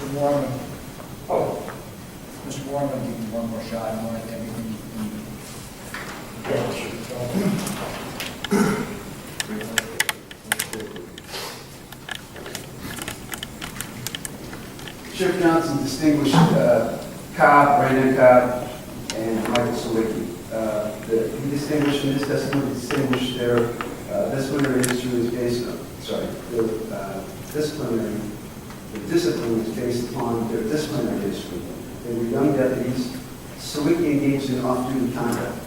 Mr. Warman. Oh, Mr. Warman, give you one more shot and want everything you need. Yeah, sure. Sheriff Johnson distinguished Cobb, Brandon Cobb, and Michael Sawicki. He distinguished in his testimony, distinguished their disciplinary history was based on, the discipline was based upon their disciplinary history. They were young deputies. Sawicki engaged in off-duty conduct.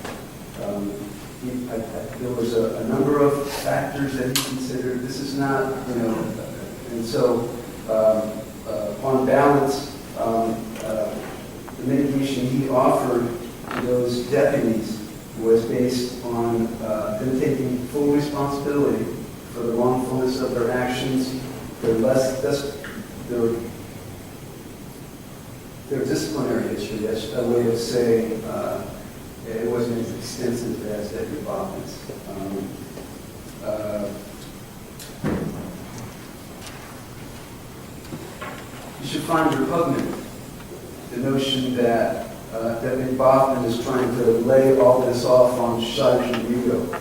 There was a number of factors that he considered. This is not, and so on balance, the mitigation he offered to those deputies was based on them taking full responsibility for the wrongfulness of their actions, their disciplinary history. That's a way of saying it wasn't as extensive as Deputy Baughman's. You should find repugnant the notion that Deputy Baughman is trying to lay all this off on Sergeant Rigo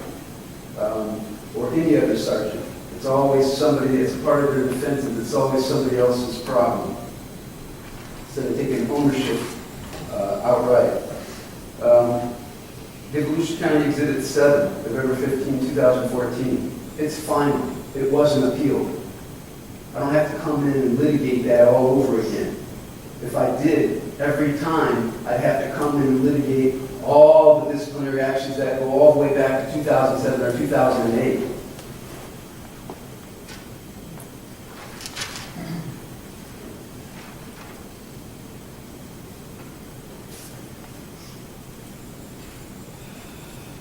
or any other sergeant. It's always somebody, it's part of their defense, and it's always somebody else's problem, instead of taking ownership outright. The Volusia County Exhibit 7, November 15, 2014. It's final. It wasn't appealed. I don't have to come in and litigate that all over again. If I did, every time, I'd have to come in and litigate all the disciplinary actions that go all the way back to 2007 or 2008.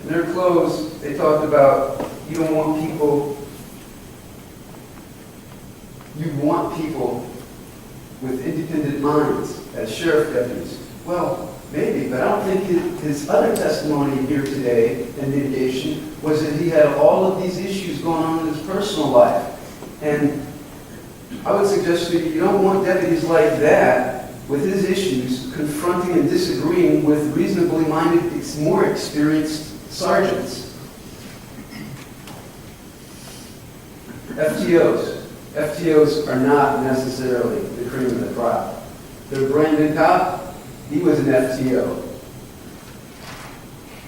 In their close, they talked about you don't want people, you want people with independent minds as sheriff deputies. Well, maybe, but I don't think his other testimony here today in mitigation was that he had all of these issues going on in his personal life. And I would suggest to you don't want deputies like that with his issues confronting and disagreeing with reasonably minded, more experienced sergeants. FTOs are not necessarily the cream of the crop. They're Brandon Cobb. He was an FTO.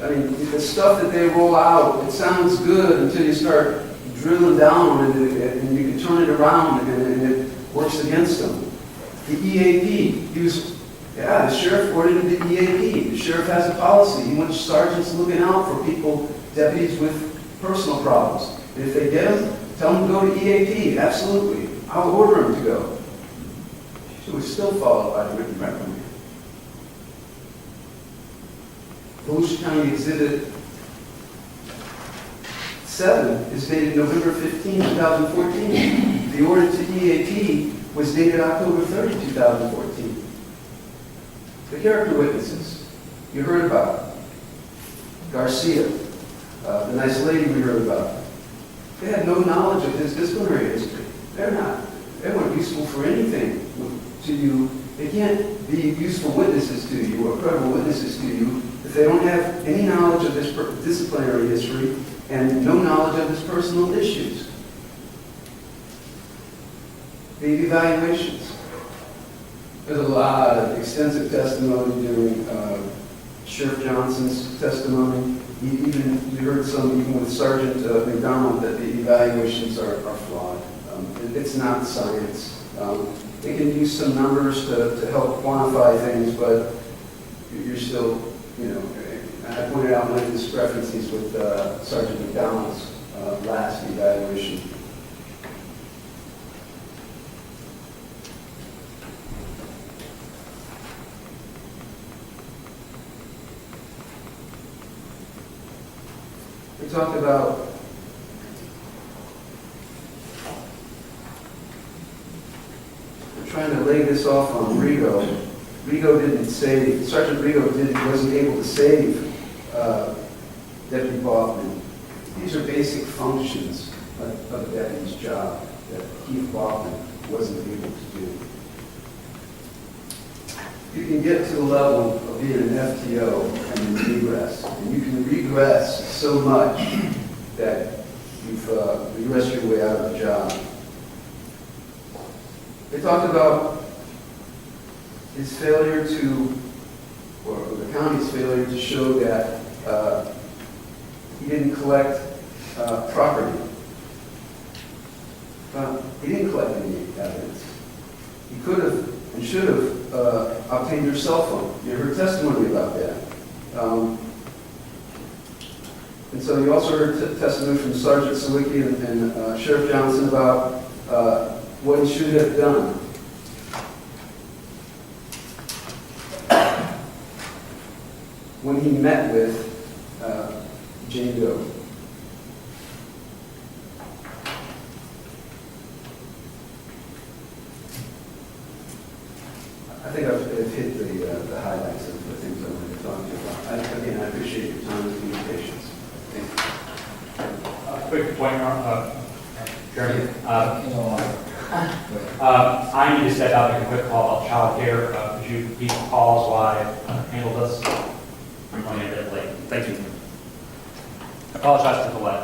I mean, the stuff that they roll out, it sounds good until you start drilling down on it, and you can turn it around, and it works against them. The EAP, the sheriff ordered the EAP. The sheriff has a policy. He wants sergeants looking out for people, deputies with personal problems. And if they get them, tell them to go to EAP. Absolutely. I'll order them to go. So it's still followed by the written reprimand. Volusia County Exhibit 7 is dated November 15, 2014. The order to EAP was dated October 30, 2014. The character witnesses you heard about, Garcia, the nice lady we heard about, they had no knowledge of his disciplinary history. They weren't useful for anything to you. They can't be useful witnesses to you or credible witnesses to you if they don't have any knowledge of his disciplinary history and no knowledge of his personal issues. The evaluations. There's a lot of extensive testimony during Sheriff Johnson's testimony. You heard some, even with Sergeant McDonald, that the evaluations are flawed. It's not science. They can use some numbers to help quantify things, but you're still, I pointed out one of the discrepancies with Sergeant McDonald's last evaluation. We talked about trying to lay this off on Rigo. Sergeant Rigo wasn't able to save Deputy Baughman. These are basic functions of a deputy's job that Chief Baughman wasn't able to do. you can get to the level of being an FTO and then regress. And you can regress so much that you've regressed your way out of the job. They talked about his failure to, or the county's failure to show that he didn't collect property. He didn't collect any evidence. He could have and should have obtained your cell phone. You heard testimony about that. And so you also heard testimony from Sergeant Sawicki and Sheriff Johnson about what he should have done. When he met with Jane Doe. I think I've hit the highlights of the things I wanted to talk to you about. Again, I appreciate your time and your patience. Thank you. Quick point, Chairman. Go I need to step out and make a quick call about child care. Could you please pause while I handle this? I'm running a bit late. Thank you. I apologize for the delay.